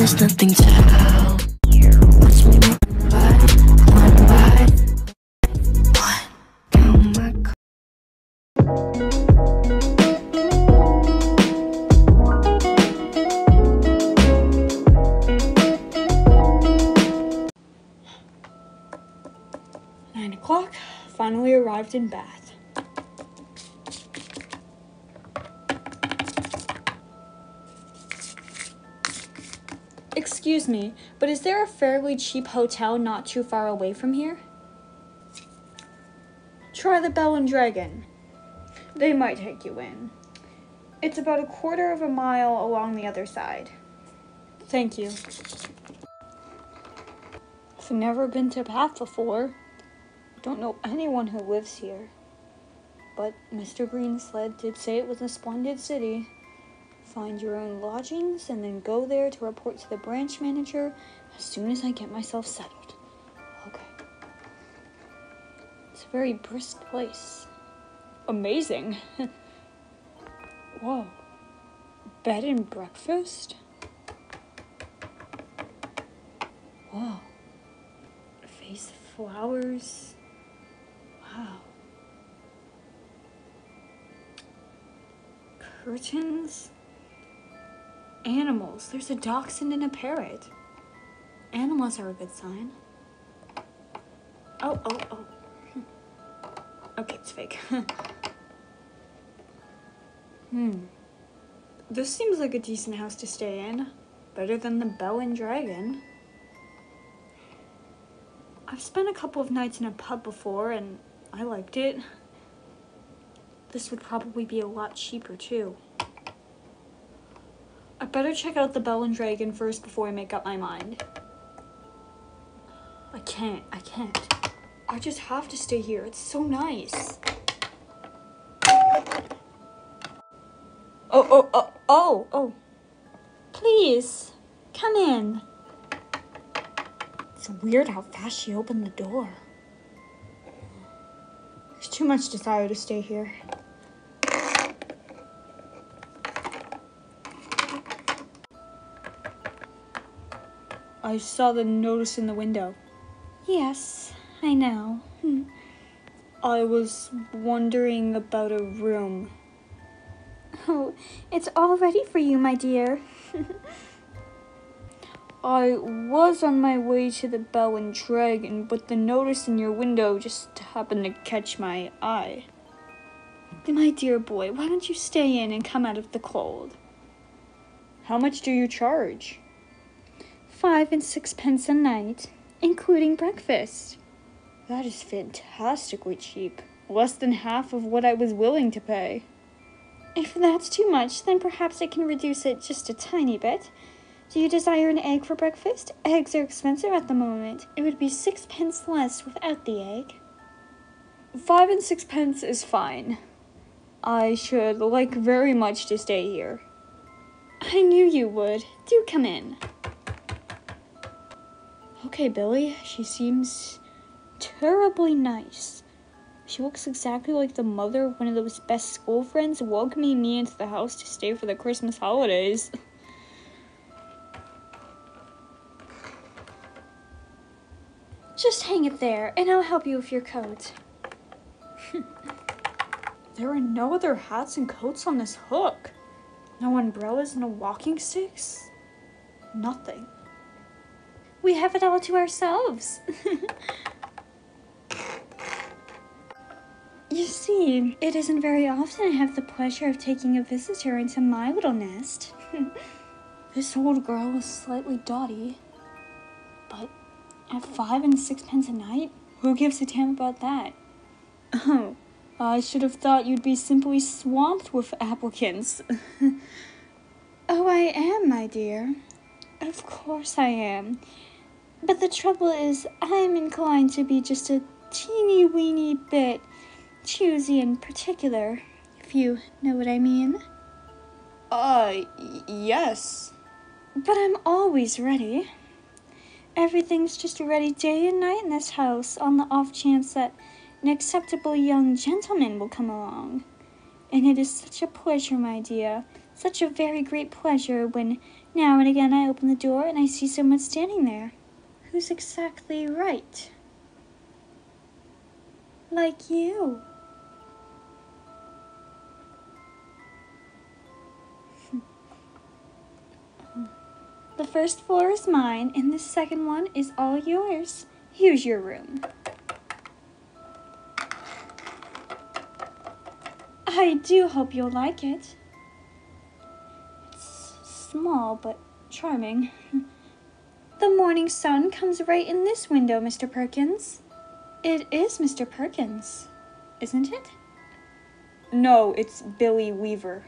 there's nothing to help. Watch me make it right, one by one. Count my cards. 9 o'clock, finally arrived in Bath. Excuse me, but is there a fairly cheap hotel not too far away from here? Try the Bell and Dragon. They might take you in. It's about a quarter of a mile along the other side. Thank you. I've never been to Bath before. Don't know anyone who lives here. But Mr. Greensled did say it was a splendid city. Find your own lodgings and then go there to report to the branch manager as soon as I get myself settled. Okay. It's a very brisk place. Amazing. Whoa. Bed and breakfast? Whoa. Vase of flowers. Wow. Curtains. Animals. There's a dachshund and a parrot. Animals are a good sign. Oh. Okay, it's fake. This seems like a decent house to stay in. Better than the Bell and Dragon. I've spent a couple of nights in a pub before, and I liked it. This would probably be a lot cheaper, too. I better check out the Bell and Dragon first before I make up my mind. I can't. I just have to stay here. It's so nice. Oh. Please, come in. It's weird how fast she opened the door. There's too much desire to stay here. I saw the notice in the window. Yes, I know. I was wondering about a room. Oh, it's all ready for you, my dear. I was on my way to the Bell and Dragon, but the notice in your window just happened to catch my eye. My dear boy, why don't you stay in and come out of the cold? How much do you charge? 5 and 6 pence a night, including breakfast. That is fantastically cheap. Less than half of what I was willing to pay. If that's too much, then perhaps I can reduce it just a tiny bit. Do you desire an egg for breakfast? Eggs are expensive at the moment. It would be 6 pence less without the egg. 5 and 6 pence is fine. I should like very much to stay here. I knew you would. Do come in. Okay, Billy, she seems terribly nice. She looks exactly like the mother of one of those best school friends welcoming me into the house to stay for the Christmas holidays. Just hang it there, and I'll help you with your coat. There are no other hats and coats on this hook. No umbrellas and no walking sticks. Nothing. We have it all to ourselves. You see, it isn't very often I have the pleasure of taking a visitor into my little nest. This old girl is slightly dotty, but at 5 and 6 pence a night, who gives a damn about that? Oh, I should have thought you'd be simply swamped with applicants. Oh, I am, my dear. Of course I am. But the trouble is, I'm inclined to be just a teeny-weeny bit choosy and particular, if you know what I mean. Yes. But I'm always ready. Everything's just ready day and night in this house on the off chance that an acceptable young gentleman will come along. And it is such a pleasure, my dear, Such a very great pleasure when now and again I open the door and I see someone standing there. Who's exactly right? Like you. The first floor is mine, and the second one is all yours. Here's your room. I do hope you'll like it. It's small, but charming. The morning sun comes right in this window, Mr. Perkins. It is Mr. Perkins, isn't it? No, it's Billy Weaver.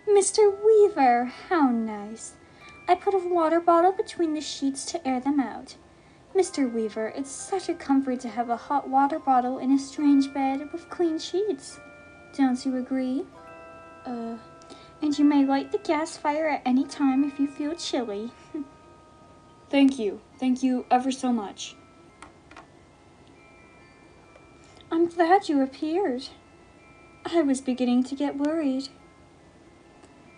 Mr. Weaver, how nice. I put a water bottle between the sheets to air them out. Mr. Weaver, it's such a comfort to have a hot water bottle in a strange bed with clean sheets. Don't you agree? And you may light the gas fire at any time if you feel chilly. Thank you. Thank you ever so much. I'm glad you appeared. I was beginning to get worried.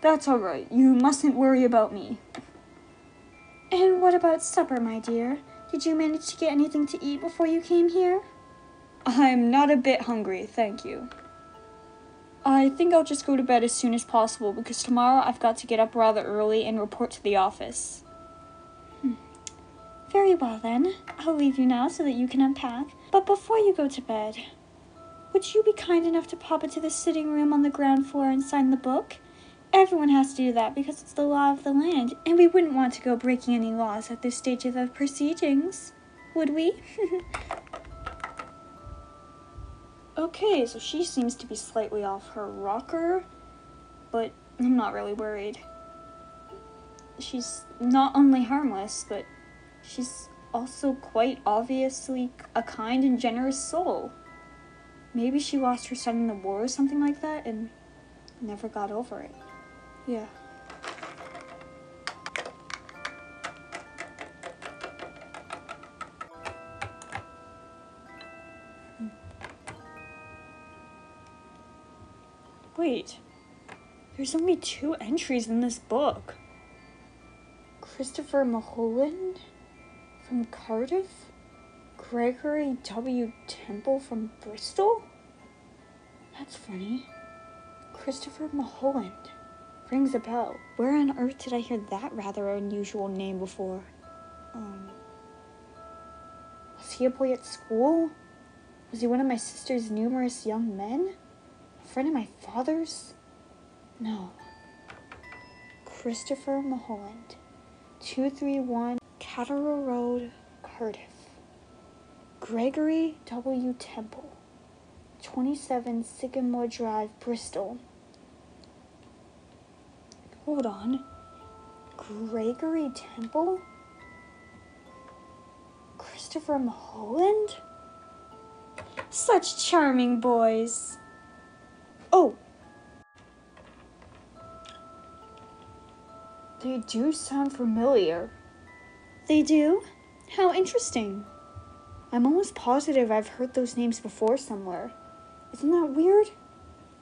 That's all right. You mustn't worry about me. And what about supper, my dear? Did you manage to get anything to eat before you came here? I'm not a bit hungry, thank you. I think I'll just go to bed as soon as possible because tomorrow I've got to get up rather early and report to the office. Very well then. I'll leave you now so that you can unpack. But before you go to bed, would you be kind enough to pop into the sitting room on the ground floor and sign the book? Everyone has to do that because it's the law of the land, and we wouldn't want to go breaking any laws at this stage of the proceedings, would we? Okay, so she seems to be slightly off her rocker, but I'm not really worried. She's not only harmless, but she's also quite obviously a kind and generous soul. Maybe she lost her son in the war or something like that and never got over it. Yeah. Wait, there's only 2 entries in this book. Christopher Mulholland from Cardiff? Gregory W. Temple from Bristol? That's funny. Christopher Mulholland. Rings a bell. Where on earth did I hear that rather unusual name before? Was he a boy at school? Was he one of my sister's numerous young men? A friend of my father's? No. Christopher Mulholland. 231 Catterall Road, Cardiff. Gregory W. Temple. 27 Sycamore Drive, Bristol. Hold on. Gregory Temple? Christopher Mulholland? Such charming boys. Oh. They do sound familiar. They do? How interesting. I'm almost positive I've heard those names before somewhere. Isn't that weird?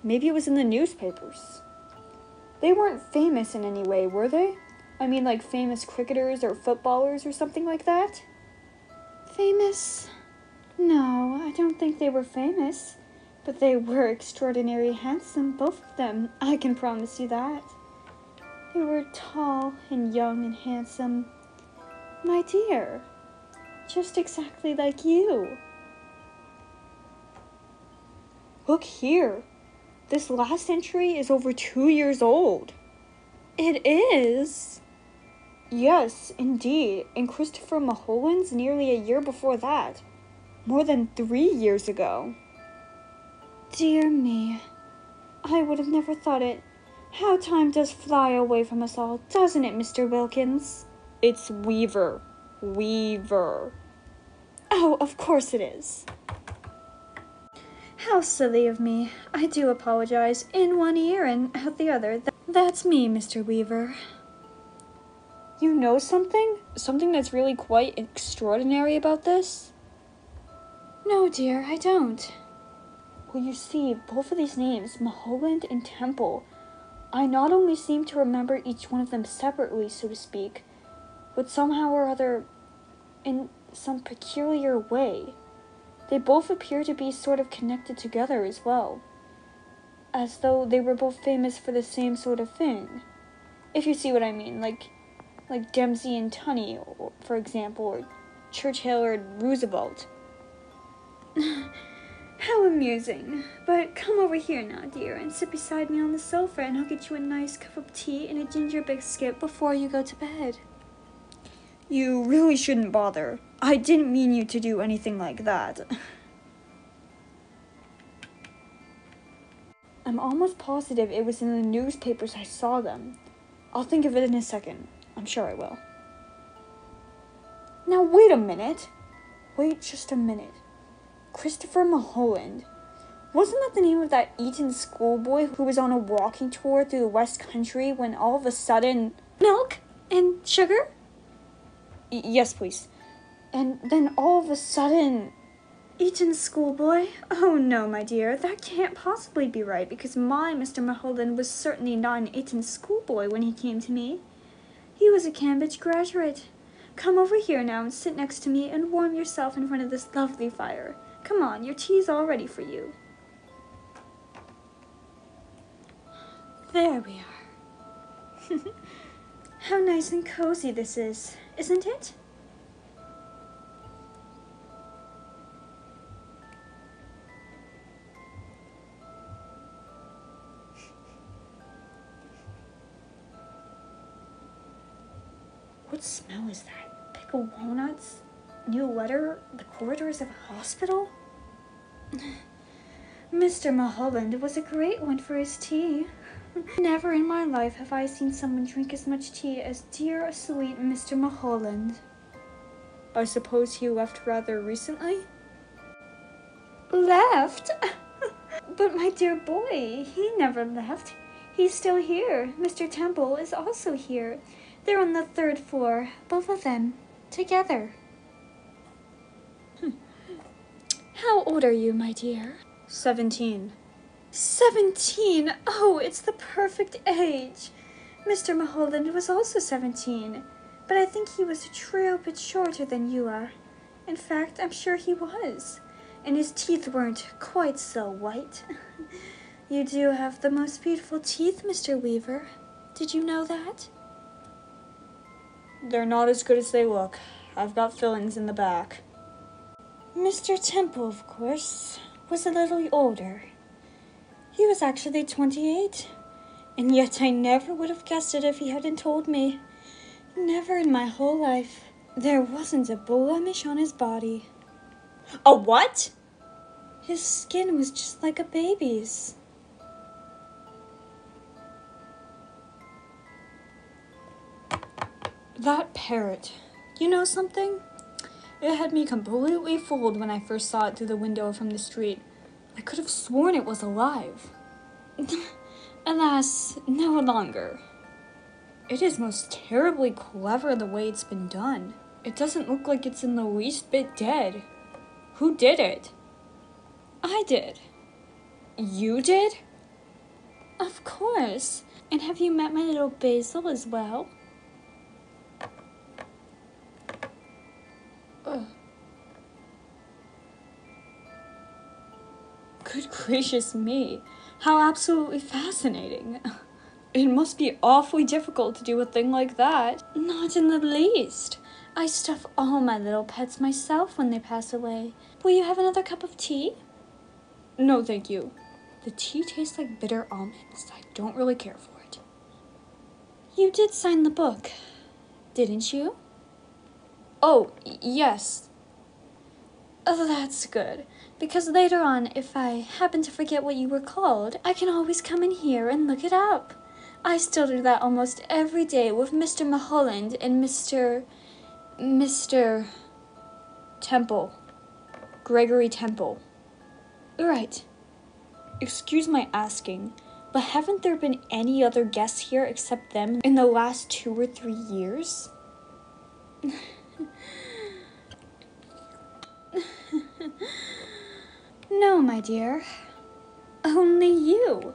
Maybe it was in the newspapers. They weren't famous in any way, were they? I mean, like famous cricketers or footballers or something like that? Famous? No, I don't think they were famous. But they were extraordinarily handsome, both of them. I can promise you that. They were tall and young and handsome. My dear, just exactly like you. Look here. This last entry is over 2 years old. It is? Yes, indeed. And Christopher Mulholland's nearly a year before that. More than 3 years ago. Dear me. I would have never thought it. How time does fly away from us all, doesn't it, Mr. Wilkins? It's Weaver. Weaver. Oh, of course it is. How silly of me. I do apologize. In one ear and out the other. That's me, Mr. Weaver. You know something? Something that's really quite extraordinary about this? No, dear, I don't. Well, you see, both of these names, Mulholland and Temple, I not only seem to remember each one of them separately, so to speak, but somehow or other, in some peculiar way, they both appear to be sort of connected together as well, as though they were both famous for the same sort of thing. If you see what I mean, like Dempsey and Tunney, for example, or Churchill or Roosevelt. How amusing. But come over here now, dear, and sit beside me on the sofa, and I'll get you a nice cup of tea and a ginger biscuit before you go to bed. You really shouldn't bother. I didn't mean you to do anything like that. I'm almost positive it was in the newspapers I saw them. I'll think of it in a second. I'm sure I will. Now wait a minute. Wait just a minute. Christopher Mulholland. Wasn't that the name of that Eton schoolboy who was on a walking tour through the West Country when all of a sudden... Milk? And sugar? Yes, please. And then all of a sudden... Eton schoolboy? Oh no, my dear, that can't possibly be right, because my Mr. Mulholland was certainly not an Eton schoolboy when he came to me. He was a Cambridge graduate. Come over here now and sit next to me and warm yourself in front of this lovely fire. Come on, your tea's all ready for you. There we are. How nice and cozy this is, isn't it? What smell is that? Pickled walnuts? New letter? The corridors of a hospital? Mr. Mulholland was a great one for his tea. Never in my life have I seen someone drink as much tea as dear, sweet Mr. Mulholland. I suppose he left rather recently? Left? But my dear boy, he never left. He's still here. Mr. Temple is also here. They're on the 3rd floor, both of them, together. How old are you, my dear? 17. 17? Oh, it's the perfect age. Mr. Mulholland was also 17, but I think he was a trail bit shorter than you are. In fact, I'm sure he was, and his teeth weren't quite so white. You do have the most beautiful teeth, Mr. Weaver. Did you know that? They're not as good as they look. I've got fillings in the back. Mr. Temple, of course, was a little older. He was actually 28, and yet I never would have guessed it if he hadn't told me. Never in my whole life. There wasn't a blemish on his body. A what? His skin was just like a baby's. That parrot. You know something? It had me completely fooled when I first saw it through the window from the street. I could have sworn it was alive. Alas, no longer. It is most terribly clever the way it's been done. It doesn't look like it's in the least bit dead. Who did it? I did. You did? Of course. And have you met my little Basil as well? Good gracious me, how absolutely fascinating. It must be awfully difficult to do a thing like that. Not in the least. I stuff all my little pets myself when they pass away. Will you have another cup of tea? No, thank you. The tea tastes like bitter almonds. I don't really care for it. You did sign the book, didn't you? Oh, yes. Oh, that's good. Because later on, if I happen to forget what you were called, I can always come in here and look it up. I still do that almost every day with Mr. Mulholland and Mr. Temple. Gregory Temple. Right. Excuse my asking, but haven't there been any other guests here except them in the last 2 or 3 years? No, my dear. Only you.